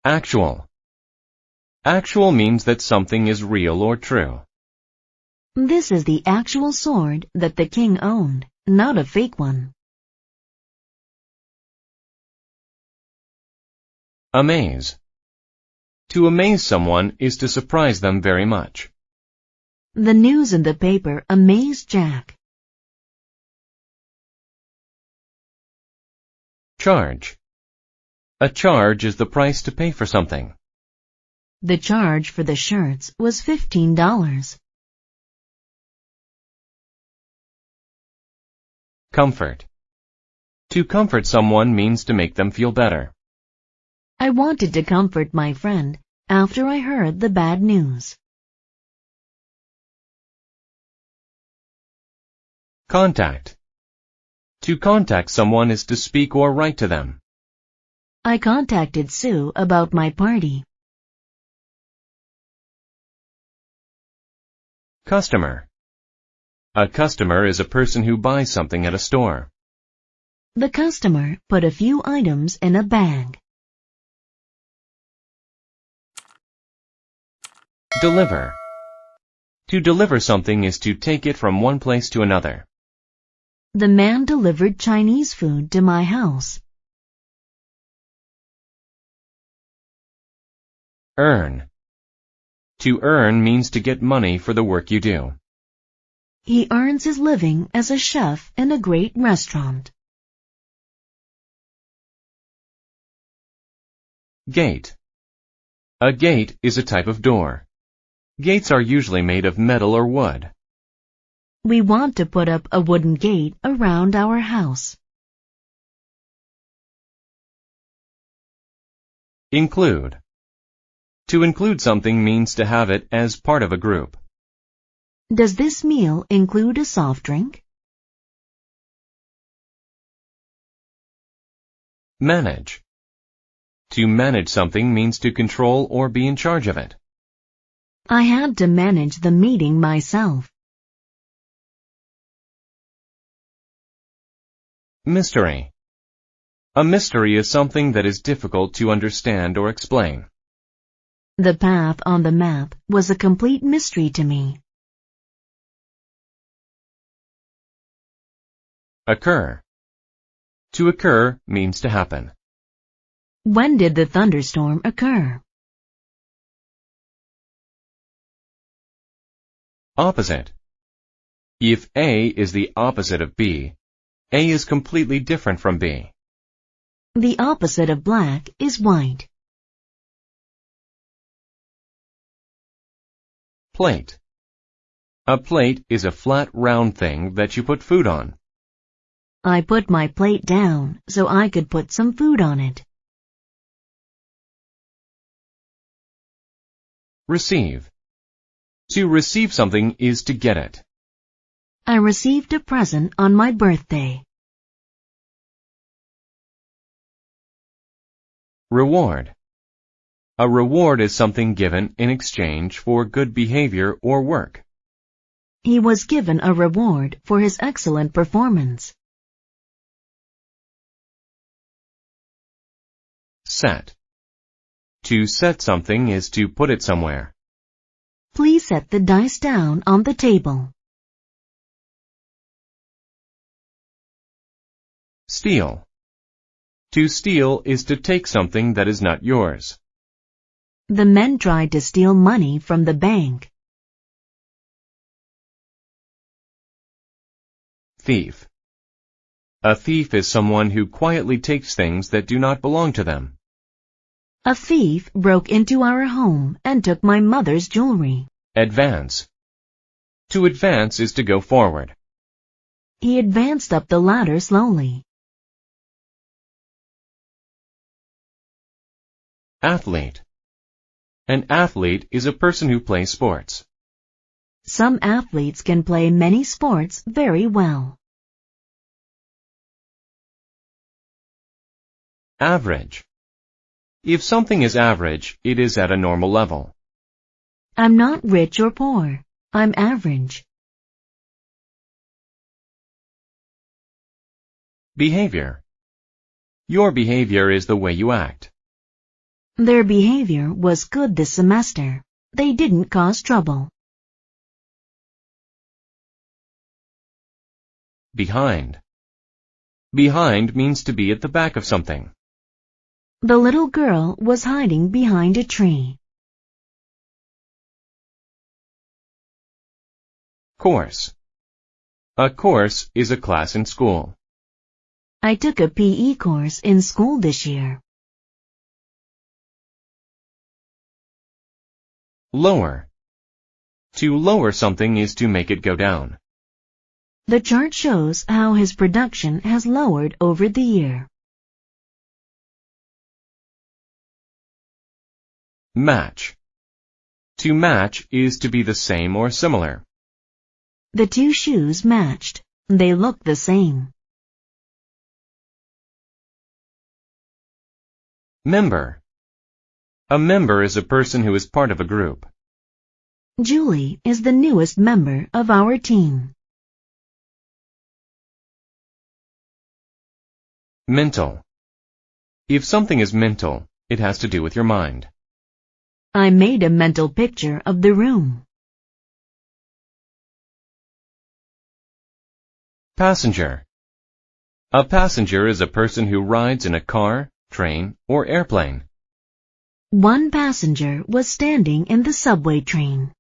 Actual. Actual means that something is real or true. This is the actual sword that the king owned, not a fake one. Amaze. To amaze someone is to surprise them very much. The news in the paper amazed Jack. Charge. A charge is the price to pay for something. The charge for the shirts was $15. Comfort. To comfort someone means to make them feel better. I wanted to comfort my friend after I heard the bad news. Contact. To contact someone is to speak or write to them. I contacted Sue about my party. Customer. A customer is a person who buys something at a store. The customer put a few items in a bag. Deliver. To deliver something is to take it from one place to another. The man delivered Chinese food to my house. Earn. To earn means to get money for the work you do. He earns his living as a chef in a great restaurant. Gate. A gate is a type of door. Gates are usually made of metal or wood. We want to put up a wooden gate around our house. Include. To include something means to have it as part of a group. Does this meal include a soft drink? Manage. To manage something means to control or be in charge of it. I had to manage the meeting myself. Mystery. A mystery is something that is difficult to understand or explain. The path on the map was a complete mystery to me. Occur. To occur means to happen. When did the thunderstorm occur? Opposite. If A is the opposite of B, A is completely different from B. The opposite of black is white. Plate. A plate is a flat, round thing that you put food on. I put my plate down so I could put some food on it. Receive. To receive something is to get it. I received a present on my birthday. Reward. A reward is something given in exchange for good behavior or work. He was given a reward for his excellent performance. Set. To set something is to put it somewhere. Please set the dice down on the table. Steal. To steal is to take something that is not yours. The men tried to steal money from the bank. Thief. A thief is someone who quietly takes things that do not belong to them. A thief broke into our home and took my mother's jewelry. Advance. To advance is to go forward. He advanced up the ladder slowly. Athlete. An athlete is a person who plays sports. Some athletes can play many sports very well. Average. If something is average, it is at a normal level. I'm not rich or poor. I'm average. Behavior. Your behavior is the way you act. Their behavior was good this semester. They didn't cause trouble. Behind. Behind means to be at the back of something. The little girl was hiding behind a tree. Course. A course is a class in school. I took a PE course in school this year. Lower. To lower something is to make it go down. The chart shows how his production has lowered over the year. Match. To match is to be the same or similar. The two shoes matched. They looked the same. Member. A member is a person who is part of a group. Julie is the newest member of our team. Mental. If something is mental, it has to do with your mind. I made a mental picture of the room. Passenger. A passenger is a person who rides in a car, train, or airplane. One passenger was standing in the subway train.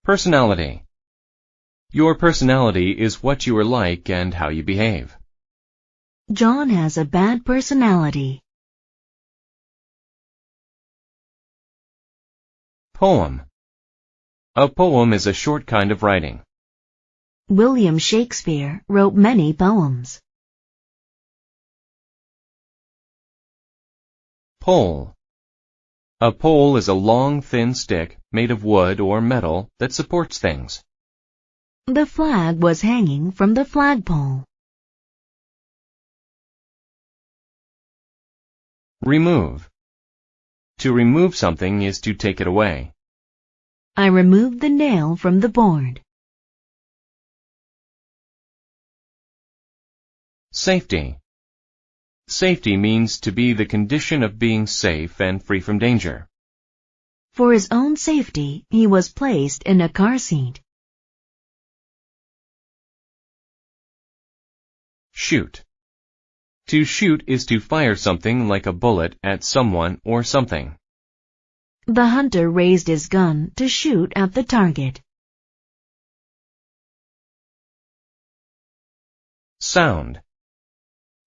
Personality. Your personality is what you are like and how you behave. John has a bad personality. Poem. A poem is a short kind of writing. William Shakespeare wrote many poems. Pole. A pole is a long, thin stick made of wood or metal that supports things. The flag was hanging from the flagpole. Remove. To remove something is to take it away. I removed the nail from the board. Safety. Safety means to be the condition of being safe and free from danger. For his own safety, he was placed in a car seat. Shoot. To shoot is to fire something like a bullet at someone or something. The hunter raised his gun to shoot at the target. Sound.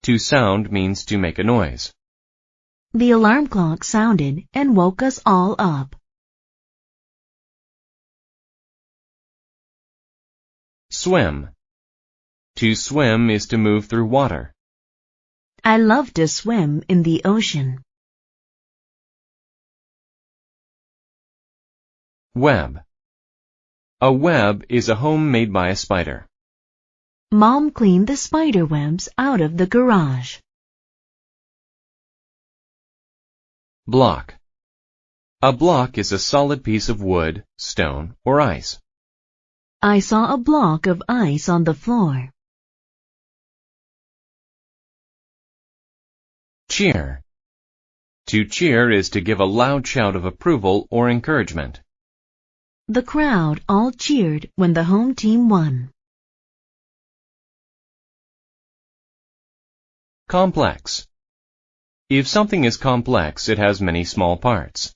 To sound means to make a noise. The alarm clock sounded and woke us all up. Swim. To swim is to move through water. I love to swim in the ocean. Web. A web is a home made by a spider. Mom cleaned the spider webs out of the garage. Block. A block is a solid piece of wood, stone, or ice. I saw a block of ice on the floor. Cheer. To cheer is to give a loud shout of approval or encouragement. The crowd all cheered when the home team won. Complex. If something is complex, it has many small parts.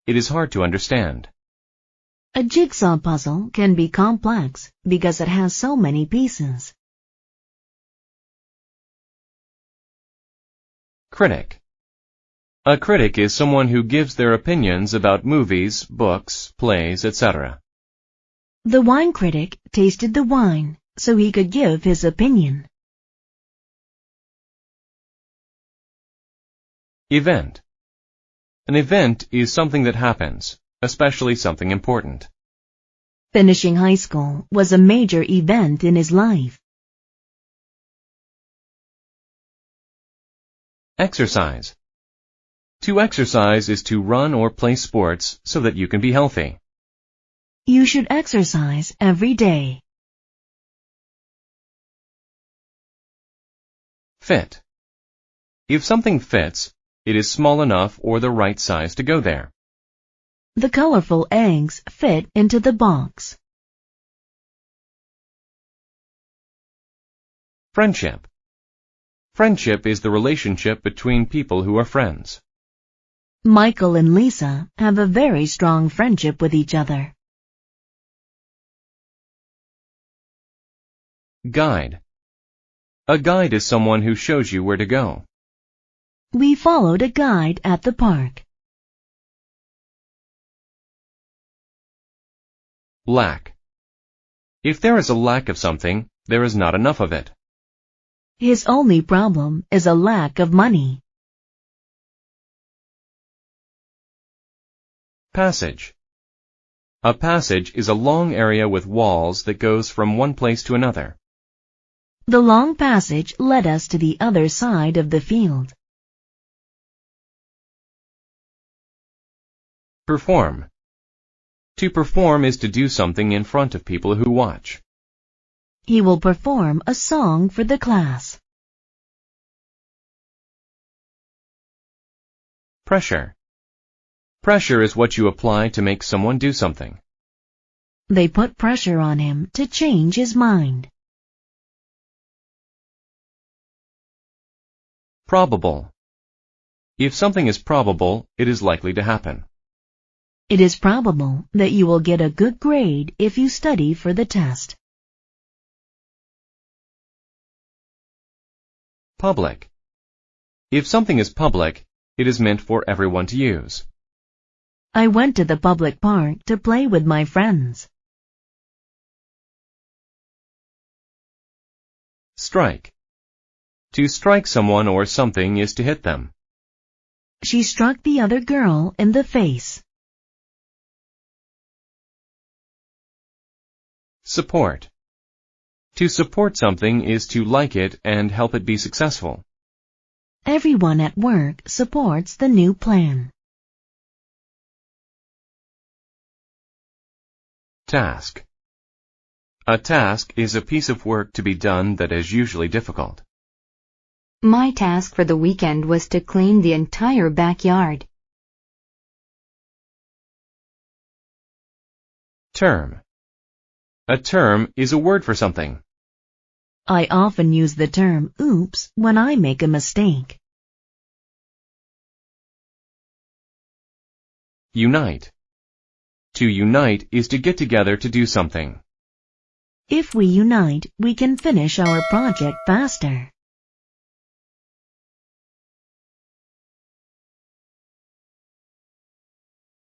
It is hard to understand. A jigsaw puzzle can be complex because it has so many pieces. Critic. A critic is someone who gives their opinions about movies, books, plays, etc. The wine critic tasted the wine so he could give his opinion. Event. An event is something that happens, especially something important. Finishing high school was a major event in his life. Exercise. To exercise is to run or play sports so that you can be healthy. You should exercise every day. Fit. If something fits, it is small enough or the right size to go there. The colorful eggs fit into the box. Friendship. Friendship is the relationship between people who are friends. Michael and Lisa have a very strong friendship with each other. Guide. A guide is someone who shows you where to go. We followed a guide at the park. Lack. If there is a lack of something, there is not enough of it. His only problem is a lack of money. Passage. A passage is a long area with walls that goes from one place to another. The long passage led us to the other side of the field. Perform. To perform is to do something in front of people who watch. He will perform a song for the class. Pressure. Pressure is what you apply to make someone do something. They put pressure on him to change his mind. Probable. If something is probable, it is likely to happen. It is probable that you will get a good grade if you study for the test. Public. If something is public, it is meant for everyone to use. I went to the public park to play with my friends. Strike. To strike someone or something is to hit them. She struck the other girl in the face. Support. To support something is to like it and help it be successful. Everyone at work supports the new plan. Task. A task is a piece of work to be done that is usually difficult. My task for the weekend was to clean the entire backyard. Term. A term is a word for something. I often use the term oops when I make a mistake. Unite. To unite is to get together to do something. If we unite, we can finish our project faster.